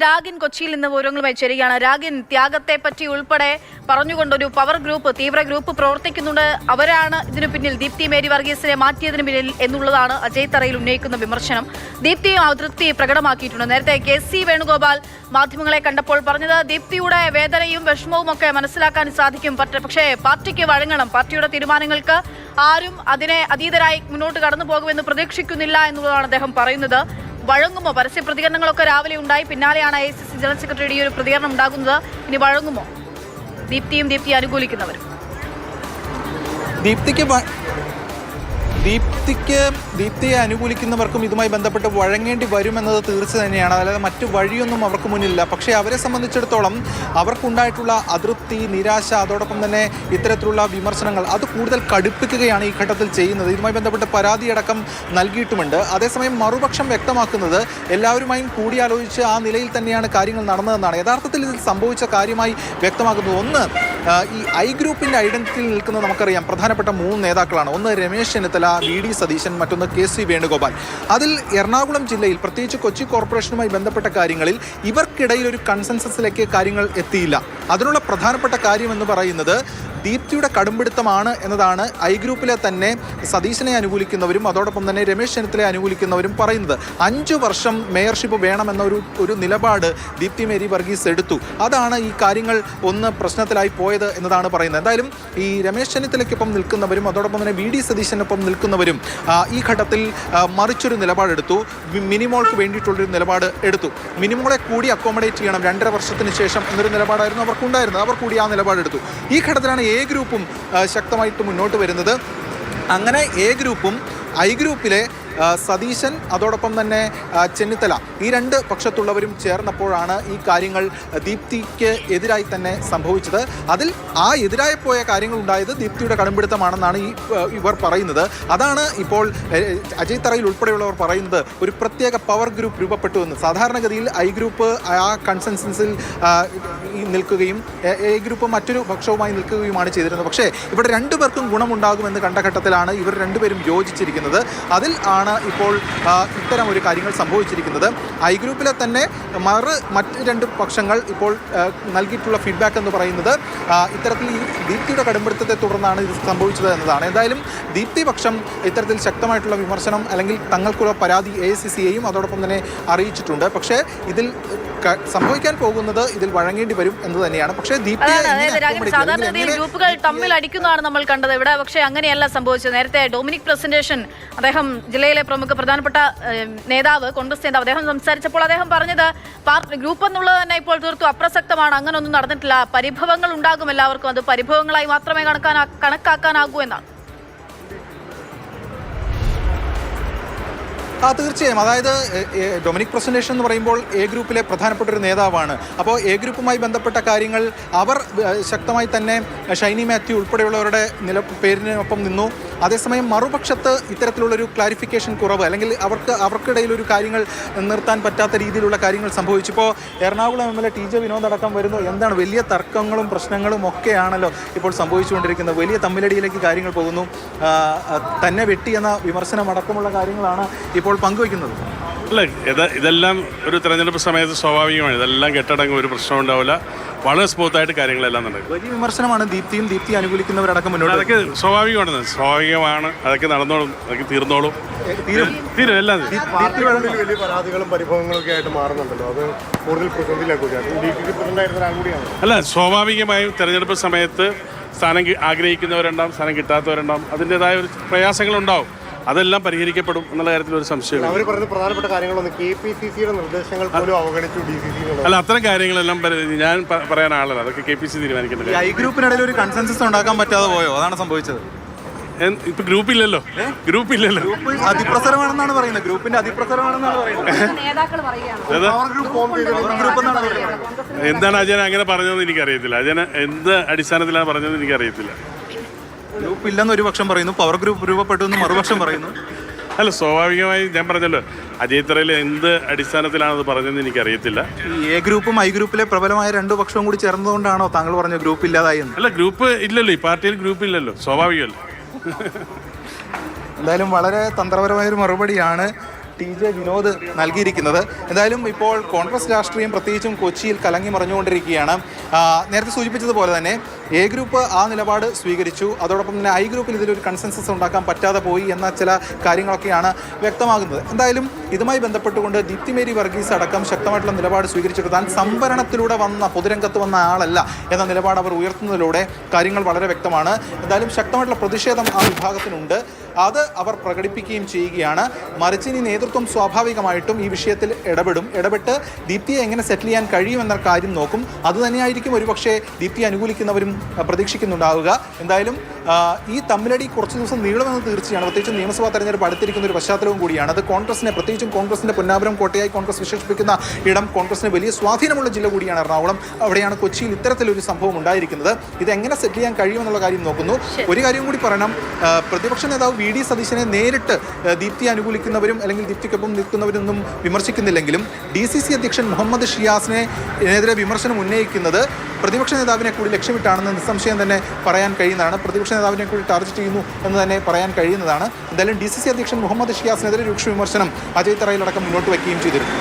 രാഗിൻ കൊച്ചിയിൽ നിന്ന് വിവരങ്ങളുമായി ചേരുകയാണ്. രാഗിൻ, ത്യാഗത്തെ പറ്റി ഉൾപ്പെടെ പറഞ്ഞുകൊണ്ടൊരു പവർ ഗ്രൂപ്പ്, തീവ്ര ഗ്രൂപ്പ് പ്രവർത്തിക്കുന്നുണ്ട്. അവരാണ് ഇതിനു പിന്നിൽ, ദീപ്തി മേരി വർഗീസിനെ മാറ്റിയതിന് പിന്നിൽ എന്നുള്ളതാണ് അജയ് തറയിൽ ഉന്നയിക്കുന്ന വിമർശനം. ദീപ്തിയും അതൃപ്തി പ്രകടമാക്കിയിട്ടുണ്ട്. നേരത്തെ KC വേണുഗോപാൽ മാധ്യമങ്ങളെ കണ്ടപ്പോൾ പറഞ്ഞത് ദീപ്തിയുടെ വേദനയും വിഷമവും ഒക്കെ മനസ്സിലാക്കാൻ സാധിക്കും, പക്ഷേ പാർട്ടിക്ക് വഴങ്ങണം, പാർട്ടിയുടെ തീരുമാനങ്ങൾക്ക് ആരും അതിനെ അതീതരായി മുന്നോട്ട് കടന്നു പോകുമെന്ന് പ്രതീക്ഷിക്കുന്നില്ല എന്നുള്ളതാണ് അദ്ദേഹം പറയുന്നത്. വഴങ്ങുമോ? പരസ്യ പ്രതികരണങ്ങളൊക്കെ രാവിലെ ഉണ്ടായി, പിന്നാലെയാണ് AICC ജനറൽ സെക്രട്ടറിയുടെ ഒരു പ്രതികരണം ഉണ്ടാകുന്നത്. ഇനി വഴങ്ങുമോ ദീപ്തിയെ അനുകൂലിക്കുന്നവർ? ദീപ്തിയെ അനുകൂലിക്കുന്നവർക്കും ഇതുമായി ബന്ധപ്പെട്ട് വഴങ്ങേണ്ടി വരുമെന്നത് തീർച്ച തന്നെയാണ്. അതായത് മറ്റു വഴിയൊന്നും അവർക്ക് മുന്നിലില്ല. പക്ഷേ അവരെ സംബന്ധിച്ചിടത്തോളം അവർക്കുണ്ടായിട്ടുള്ള അതൃപ്തി, നിരാശ, അതോടൊപ്പം തന്നെ ഇത്തരത്തിലുള്ള വിമർശനങ്ങൾ അത് കൂടുതൽ കടുപ്പിക്കുകയാണ് ഈ ഘട്ടത്തിൽ ചെയ്യുന്നത്. ഇതുമായി ബന്ധപ്പെട്ട് പരാതിയടക്കം നൽകിയിട്ടുമുണ്ട്. അതേസമയം മറുപക്ഷം വ്യക്തമാക്കുന്നത് എല്ലാവരുമായും കൂടിയാലോചിച്ച് ആ നിലയിൽ തന്നെയാണ് കാര്യങ്ങൾ നടന്നതെന്നാണ്. യഥാർത്ഥത്തിൽ ഇതിൽ സംഭവിച്ച കാര്യമായി വ്യക്തമാക്കുന്നത് ഒന്ന്, ഈ ഐ ഗ്രൂപ്പിൻ്റെ ഐഡന്റിറ്റിയിൽ നിൽക്കുന്നത് നമുക്കറിയാം പ്രധാനപ്പെട്ട 3 നേതാക്കളാണ്. ഒന്ന് രമേശ് ചെന്നിത്തല, VD സതീശൻ, മറ്റൊന്ന് KC വേണുഗോപാൽ. അതിൽ എറണാകുളം ജില്ലയിൽ പ്രത്യേകിച്ച് കൊച്ചി കോർപ്പറേഷനുമായി ബന്ധപ്പെട്ട കാര്യങ്ങളിൽ ഇവർക്കിടയിൽ ഒരു കൺസെൻസസിലേക്ക് കാര്യങ്ങൾ എത്തിയില്ല. അതിനുള്ള പ്രധാനപ്പെട്ട കാര്യം എന്ന് പറയുന്നത് ദീപ്തിയുടെ കടുംപിടുത്തമാണ് എന്നതാണ് ഐ ഗ്രൂപ്പിലെ തന്നെ സതീശനെ അനുകൂലിക്കുന്നവരും അതോടൊപ്പം തന്നെ രമേശ് ചെന്നിത്തലയെ അനുകൂലിക്കുന്നവരും പറയുന്നത്. 5 വർഷം മേയർഷിപ്പ് വേണമെന്ന ഒരു നിലപാട് ദീപ്തി മേരി വർഗീസ് എടുത്തു. അതാണ് ഈ കാര്യങ്ങൾ ഒന്ന് പ്രശ്നത്തിലായി പോയത് എന്നതാണ് പറയുന്നത്. എന്തായാലും ഈ രമേശ് ചെന്നിത്തലയ്ക്കൊപ്പം നിൽക്കുന്നവരും അതോടൊപ്പം തന്നെ VD സതീശനൊപ്പം നിൽക്കുന്നവരും ഈ ഘട്ടത്തിൽ മറിച്ചൊരു നിലപാടെടുത്തു. മിനിമോൾക്ക് വേണ്ടിയിട്ടുള്ളൊരു നിലപാട് എടുത്തു. മിനിമോളെ കൂടി അക്കോമഡേറ്റ് ചെയ്യണം 2.5 വർഷത്തിന് ശേഷം എന്നൊരു നിലപാടായിരുന്നു അവർക്കുണ്ടായിരുന്നത്. അവർ കൂടി ആ നിലപാടെടുത്തു. ഈ ഘട്ടത്തിലാണ് A ഗ്രൂപ്പും ശക്തമായിട്ട് മുന്നോട്ട് വരുന്നത്. അങ്ങനെ A ഗ്രൂപ്പും ഐ ഗ്രൂപ്പിലെ സതീശൻ അതോടൊപ്പം തന്നെ ചെന്നിത്തല ഈ 2 പക്ഷത്തുള്ളവരും ചേർന്നപ്പോഴാണ് ഈ കാര്യങ്ങൾ ദീപ്തിക്ക് എതിരായി തന്നെ സംഭവിച്ചത്. അതിൽ ആ എതിരായി പോയ കാര്യങ്ങൾ ഉണ്ടായത് ദീപ്തിയുടെ കടുംപിടുത്തമാണെന്നാണ് ഇവർ പറയുന്നത്. അതാണ് ഇപ്പോൾ അജയ് തറയിൽ ഉൾപ്പെടെയുള്ളവർ പറയുന്നത് ഒരു പ്രത്യേക പവർ ഗ്രൂപ്പ് രൂപപ്പെട്ടുവെന്ന്. സാധാരണഗതിയിൽ ഐ ഗ്രൂപ്പ് ആ കൺസെൻസസിൽ നിൽക്കുകയും A ഗ്രൂപ്പ് മറ്റൊരു പക്ഷവുമായി നിൽക്കുകയുമാണ് ചെയ്തിരുന്നത്. പക്ഷേ ഇവിടെ 2 പേർക്കും ഗുണമുണ്ടാകുമെന്ന് കണ്ട ഘട്ടത്തിലാണ് ഇവർ 2 പേരും യോജിച്ചിരിക്കുന്നത്. അതിൽ ഇപ്പോൾ ഇത്തരം ഒരു കാര്യങ്ങൾ സംഭവിച്ചിരിക്കുന്നത്. ഐ ഗ്രൂപ്പിലെ തന്നെ മറ്റ് 2 പക്ഷങ്ങൾ ഇപ്പോൾ നൽകിയിട്ടുള്ള ഫീഡ്ബാക്ക് എന്ന് പറയുന്നത് ഇത്തരത്തിൽ ഈ ദീപ്തിയുടെ കടുംപിടുത്തത്തെ തുടർന്നാണ് ഇത് സംഭവിച്ചത് എന്നതാണ്. എന്തായാലും ദീപ്തി പക്ഷം ഇത്തരത്തിൽ ശക്തമായിട്ടുള്ള വിമർശനം അല്ലെങ്കിൽ തങ്ങൾക്കുള്ള പരാതി AICCയെയും അതോടൊപ്പം തന്നെ അറിയിച്ചിട്ടുണ്ട്. പക്ഷേ ഇതിൽ സംഭവിക്കാൻ പോകുന്നത് ഇതിൽ വഴങ്ങേണ്ടി വരും എന്ന് തന്നെയാണ്. പക്ഷേ സാധാരണഗതിയിൽ ഗ്രൂപ്പുകൾ തമ്മിൽ അടിക്കുന്നതാണ് നമ്മൾ കണ്ടത്. ഇവിടെ പക്ഷേ അങ്ങനെയല്ല സംഭവിച്ചത്. നേരത്തെ ഡൊമിനിക് പ്രസന്റേഷൻ, അദ്ദേഹം ജില്ലയിലെ പ്രധാനപ്പെട്ട നേതാവ്, കോൺഗ്രസ് നേതാവ്, അദ്ദേഹം സംസാരിച്ചപ്പോൾ അദ്ദേഹം പറഞ്ഞത് ഗ്രൂപ്പ് എന്നുള്ളത് തന്നെ ഇപ്പോൾ തീർത്തും അപ്രസക്തമാണ്, അങ്ങനെ ഒന്നും നടന്നിട്ടില്ല, പരിഭവങ്ങൾ ഉണ്ടാകും എല്ലാവർക്കും, അത് പരിഭവങ്ങളായി മാത്രമേ കണക്കാക്കാനാകൂ എന്നാണ്. തീർച്ചയായും. അതായത് ഡൊമിനിക് പ്രസന്റേഷൻ എന്ന് പറയുമ്പോൾ A ഗ്രൂപ്പിലെ പ്രധാനപ്പെട്ട ഒരു നേതാവാണ്. അപ്പോൾ A ഗ്രൂപ്പുമായി ബന്ധപ്പെട്ട കാര്യങ്ങൾ അവർ ശക്തമായി തന്നെ ഷൈനി മാത്യു ഉൾപ്പെടെയുള്ളവരുടെ പേരിനൊപ്പം നിന്നു. അതേസമയം മറുപക്ഷത്ത് ഇത്തരത്തിലുള്ളൊരു ക്ലാരിഫിക്കേഷൻ കുറവ് അല്ലെങ്കിൽ അവർക്കിടയിൽ ഒരു കാര്യങ്ങൾ നിർത്താൻ പറ്റാത്ത രീതിയിലുള്ള കാര്യങ്ങൾ സംഭവിച്ചു. ഇപ്പോൾ എറണാകുളം MLA TJ വിനോദ് അടക്കം വരുന്നു. എന്താണ് വലിയ തർക്കങ്ങളും പ്രശ്നങ്ങളും ഒക്കെയാണല്ലോ ഇപ്പോൾ സംഭവിച്ചുകൊണ്ടിരിക്കുന്നത്. വലിയ തമ്മിലടിയിലേക്ക് കാര്യങ്ങൾ പോകുന്നു. തന്നെ വെട്ടി എന്ന വിമർശനം അടക്കമുള്ള കാര്യങ്ങളാണ് ഇപ്പോൾ പങ്കുവയ്ക്കുന്നത്. അല്ല, ഇതെല്ലാം ഒരു തെരഞ്ഞെടുപ്പ് സമയത്ത് സ്വാഭാവികമാണ്. ഇതെല്ലാം കെട്ടടങ്ങും, ഒരു പ്രശ്നം ഉണ്ടാവില്ല. വളരെ സ്മൂത്തായിട്ട് കാര്യങ്ങളെല്ലാം നടക്കും. വലിയ വിമർശനമാണ് ദീപ്തി അനുകൂലിക്കുന്നവരടക്കം മുന്നോട്ട്. അതൊക്കെ സ്വാഭാവികമാണ്. അതൊക്കെ നടന്നോളും, അതൊക്കെ തീർന്നോളും, തീരും എല്ലാം. വലിയ പരാതികളും പരിഭവങ്ങളും ഒക്കെ ആയിട്ട് മാറുന്നുണ്ടല്ലോ, അത് കൂടുതൽ അല്ല, സ്വാഭാവികമായും തെരഞ്ഞെടുപ്പ് സമയത്ത് സ്ഥാനം ആഗ്രഹിക്കുന്നവരുണ്ടാവും, സ്ഥാനം കിട്ടാത്തവരുണ്ടാവും, അതിൻ്റെതായ ഒരു പ്രയാസങ്ങളുണ്ടാവും. അതെല്ലാം പരിഹരിക്കപ്പെടും എന്നുള്ള കാര്യത്തിൽ ഒരു സംശയമില്ല. അവർ പറഞ്ഞ പ്രധാനപ്പെട്ട കാര്യങ്ങളൊന്നും KPCCയുടെ നിർദ്ദേശങ്ങൾ പോലും അവഗണിച്ചു DCC. അല്ല, അത്തരം കാര്യങ്ങളെല്ലാം ഞാൻ പറയാൻ ആളല്ല, അതൊക്കെ KPCC തീരുമാനിക്കേണ്ടത്. ഐ ഗ്രൂപ്പിനിടയിൽ ഒരു കൺസെൻസസ് ഉണ്ടാക്കാൻ പറ്റാതെ പോയോ? അതാണ് സംഭവിച്ചത്. ഇപ്പൊ ഗ്രൂപ്പില്ലല്ലോ. അതിപ്രസരമാണെന്നാണ് പറയുന്നത്. ഗ്രൂപ്പിന്റെ അതിപ്രസരമാണെന്നാണ് പറയുന്നത്. എന്താണ് അജയൻ അങ്ങനെ പറഞ്ഞതെന്ന് എനിക്കറിയത്തില്ല. അജയൻ എന്ത് അടിസ്ഥാനത്തിലാണ് പറഞ്ഞതെന്ന് എനിക്കറിയത്തില്ല. ഗ്രൂപ്പ് ഇല്ലെന്ന് ഒരു പക്ഷം പറയുന്നു, പവർ ഗ്രൂപ്പ് രൂപപ്പെട്ടു എന്ന് മറുപക്ഷം പറയുന്നു. അല്ല, സ്വാഭാവികമായി ഞാൻ പറഞ്ഞല്ലോ, അജയ് തറയിൽ എന്ത് അടിസ്ഥാനത്തിലാണത് പറഞ്ഞതെന്ന് എനിക്കറിയത്തില്ല. A ഗ്രൂപ്പും ഐ ഗ്രൂപ്പിലെ പ്രബലമായ 2 പക്ഷവും കൂടി ചേർന്നതുകൊണ്ടാണോ താങ്കൾ പറഞ്ഞ ഗ്രൂപ്പ് ഇല്ലാതായി? അല്ല, ഗ്രൂപ്പ് ഇല്ലല്ലോ, ഈ പാർട്ടിയിൽ ഗ്രൂപ്പ് ഇല്ലല്ലോ, സ്വാഭാവികമല്ല. എന്തായാലും വളരെ തന്ത്രപരമായൊരു മറുപടിയാണ് TJ വിനോദ് നൽകിയിരിക്കുന്നത്. എന്തായാലും ഇപ്പോൾ കോൺഗ്രസ് രാഷ്ട്രീയം പ്രത്യേകിച്ചും കൊച്ചിയിൽ കലങ്ങി മറിഞ്ഞുകൊണ്ടിരിക്കുകയാണ്. നേരത്തെ സൂചിപ്പിച്ചതുപോലെ തന്നെ എ ഗ്രൂപ്പ് ആ നിലപാട് സ്വീകരിച്ചു. അതോടൊപ്പം തന്നെ ഐ ഗ്രൂപ്പിൽ ഇതിലൊരു കൺസെൻസസ് ഉണ്ടാക്കാൻ പറ്റാതെ പോയി എന്ന ചില കാര്യങ്ങളൊക്കെയാണ് വ്യക്തമാകുന്നത്. എന്തായാലും ഇതുമായി ബന്ധപ്പെട്ടുകൊണ്ട് ദീപ്തി മേരി വർഗീസ് അടക്കം ശക്തമായിട്ടുള്ള നിലപാട് സ്വീകരിച്ചിട്ട് താൻ സംവരണത്തിലൂടെ വന്ന പൊതുരംഗത്ത് വന്ന ആളല്ല എന്ന നിലപാട് അവർ ഉയർത്തുന്നതിലൂടെ കാര്യങ്ങൾ വളരെ വ്യക്തമാണ്. എന്തായാലും ശക്തമായിട്ടുള്ള പ്രതിഷേധം ആ വിഭാഗത്തിനുണ്ട്. അത് അവർ പ്രകടിപ്പിക്കുകയും ചെയ്യുകയാണ്. മറിച്ച് ഇനി നേതൃത്വം സ്വാഭാവികമായിട്ടും ഈ വിഷയത്തിൽ ഇടപെട്ട് ദീപ്തിയെ എങ്ങനെ സെറ്റിൽ ചെയ്യാൻ കഴിയുമെന്ന കാര്യം നോക്കും. അതുതന്നെയായിരിക്കും ഒരുപക്ഷെ ദീപ്തിയെ അനുകൂലിക്കുന്നവരും പ്രതീക്ഷിക്കുന്നുണ്ടാവുക. എന്തായാലും ഈ തമ്മിലടി കുറച്ച് ദിവസം നീളുമെന്ന് തീർച്ചയാണ്. പ്രത്യേകിച്ചും നിയമസഭാ തെരഞ്ഞെടുപ്പ് അടുത്തിരിക്കുന്ന ഒരു പശ്ചാത്തലവും കൂടിയാണ്. അത് കോൺഗ്രസിനെ, പ്രത്യേകിച്ചും കോൺഗ്രസിന്റെ പൊന്നാപുരം കോട്ടയായി കോൺഗ്രസ് വിശേഷിപ്പിക്കുന്ന ഇടം, കോൺഗ്രസിന് വലിയ സ്വാധീനമുള്ള ജില്ല കൂടിയാണ് എറണാകുളം. അവിടെയാണ് കൊച്ചിയിൽ ഇത്തരത്തിലൊരു സംഭവം ഉണ്ടായിരിക്കുന്നത്. ഇത് എങ്ങനെ സെറ്റിൽ ചെയ്യാൻ കഴിയുമെന്നുള്ള കാര്യം നോക്കുന്നു. ഒരു കാര്യം കൂടി പറയണം, പ്രതിപക്ഷ നേതാവ് VD സതീശനെ നേരിട്ട് ദീപ്തിയെ അനുകൂലിക്കുന്നവരും അല്ലെങ്കിൽ ദീപ്തിക്കൊപ്പം നിൽക്കുന്നവരൊന്നും വിമർശിക്കുന്നില്ലെങ്കിലും DCC അധ്യക്ഷൻ മുഹമ്മദ് ഷിയാസിനെതിരെ വിമർശനം ഉന്നയിക്കുന്നത് പ്രതിപക്ഷ നേതാവിനെ കൂടി ലക്ഷ്യമിട്ടാണെന്ന് നിസ്സംശയം തന്നെ പറയാൻ കഴിയുന്നതാണ്. പ്രതിപക്ഷ നേതാവിനെ കൂടി ടാർഗറ്റ് ചെയ്യുന്നു എന്ന് തന്നെ പറയാൻ കഴിയുന്നതാണ്. എന്തായാലും DCC അധ്യക്ഷൻ മുഹമ്മദ് ഷിയാസിനെതിരെ രൂക്ഷ വിമർശനം അജയ് തറയിലടക്കം മുന്നോട്ട് വയ്ക്കുകയും ചെയ്തിരുന്നു.